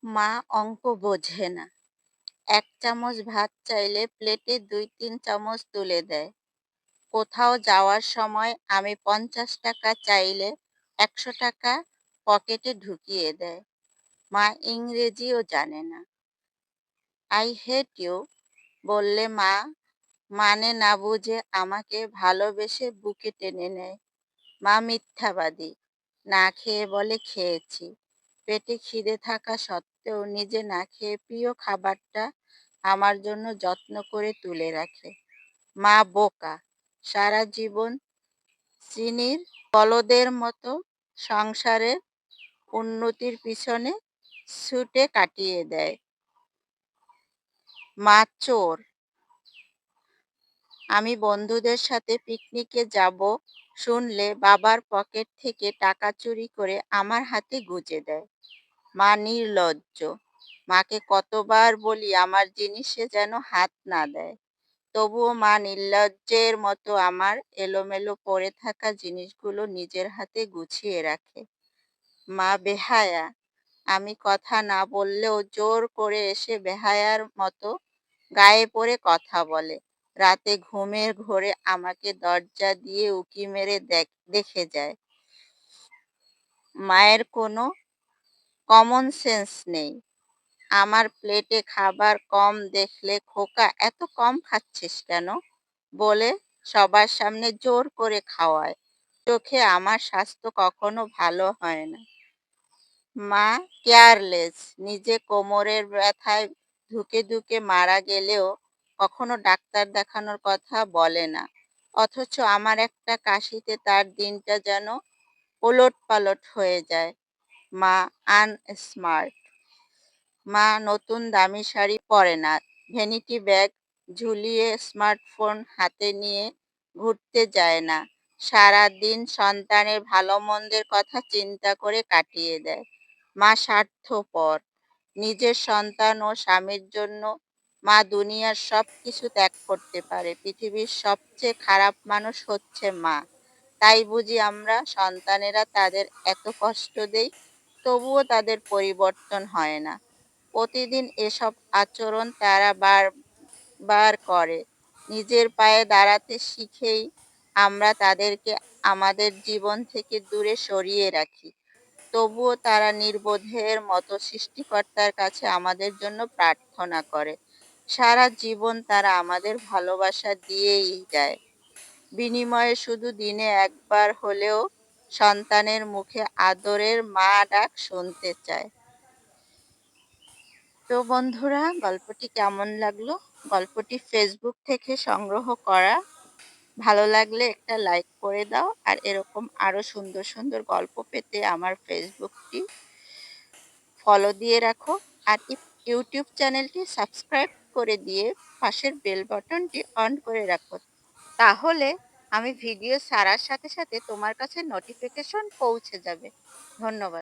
মা অঙ্ক বোঝে না। ১ চামচ ভাত চাইলে প্লেটে ২-৩ চামচ তুলে দেয়। কোথাও যাওয়ার সময় আমি ৳৫০ চাইলে ৳১০০ পকেটে ঢুকিয়ে দেয়। মা ইংরেজিও জানে না। আই হেট ইউ বললে মা মানে না বুঝে আমাকে ভালোবেসে বুকে টেনে নেয়। মা মিথ্যাবাদী। না খেয়ে বলে খেয়েছি। পেটে খিদে থাকা সত্ত্বেও নিজে না খেয়ে প্রিয় খাবারটা আমার জন্য যত্ন করে তুলে রাখে। মা বোকা। সারা জীবন চিনির বলদের মতো সংসারের উন্নতির পিছনে ছুটে কাটিয়ে দেয়। মা চোর। আমি বন্ধুদের সাথে পিকনিকে যাব শুনলে বাবার পকেট থেকে টাকা চুরি করে আমার হাতে গুঁজে দেয়। মা নির্লজ্জ। মাকে কতবার বলি আমার জিনিসে যেন হাত না দেয়। তবুও মা নির্লজ্জের মতো আমার এলোমেলো পড়ে থাকা জিনিসগুলো নিজের হাতে গুছিয়ে রাখে। মা বেহায়া। আমি কথা না বললেও জোর করে এসে বেহায়ার মতো গায়ে পড়ে কথা বলে। রাতে ঘুমের ঘোরে আমাকে দরজা দিয়ে উঁকি মেরে দেখে যায়। মায়ের কোনো কমন সেন্স নেই। আমার প্লেটে খাবার কম দেখলে খোকা এত কম খাচ্ছিস কেন বলে সবার সামনে জোর করে খাওয়ায়। চোখে আমার স্বাস্থ্য কখনো ভালো হয় না। মা কেয়ারলেস। নিজে কোমরের ব্যথায় ধুকে ধুকে মারা গেলেও কখনো ডাক্তার দেখানোর কথা বলে না। অথচ আমার একটা কাশিতে তার দিনটা যেন ওলটপালট হয়ে যায়। মা আনস্মার্ট। মা নতুন দামি শাড়ি পরে না। ভ্যানিটি ব্যাগ ঝুলিয়ে স্মার্টফোন হাতে নিয়ে ঘুরতে যায় না। সারাদিন সন্তানের ভালো মন্দের কথা চিন্তা করে কাটিয়ে দেয়। মা স্বার্থপর। নিজের সন্তান ও স্বামীর জন্য মা দুনিয়ার সব কিছু ত্যাগ করতে পারে। পৃথিবীর সবচেয়ে খারাপ মানুষ হচ্ছে মা। তাই বুঝি আমরা সন্তানেরা তাদের এত কষ্ট দেই, তবুও তাদের পরিবর্তন হয় না। প্রতিদিন এসব আচরণ তারা বারবার করে। নিজের পায়ে দাঁড়াতে শিখেই আমরা তাদেরকে আমাদের জীবন থেকে দূরে সরিয়ে রাখি। তবুও তারা নির্বোধের মতো সৃষ্টিকর্তার কাছে আমাদের জন্য প্রার্থনা করে। সারা জীবন তারা আমাদের ভালোবাসা দিয়েই যায়। বিনিময়ে শুধু দিনে একবার হলেও সন্তানের মুখে আদরের মা ডাক শুনতে চায়। তো বন্ধুরা, গল্পটি কেমন লাগলো? গল্পটি ফেসবুক থেকে সংগ্রহ করা। ভালো লাগলে একটা লাইক করে দাও। আর এরকম আরো সুন্দর সুন্দর গল্প পেতে আমার ফেসবুকটি ফলো দিয়ে রাখো। আর ইউটিউব চ্যানেলটি সাবস্ক্রাইব করে দিয়ে পাশের বেল বাটনটি অন করে রাখো। তাহলে আমি ভিডিও ছাড়ার সাথে সাথে তোমার কাছে নোটিফিকেশন পৌঁছে যাবে। ধন্যবাদ।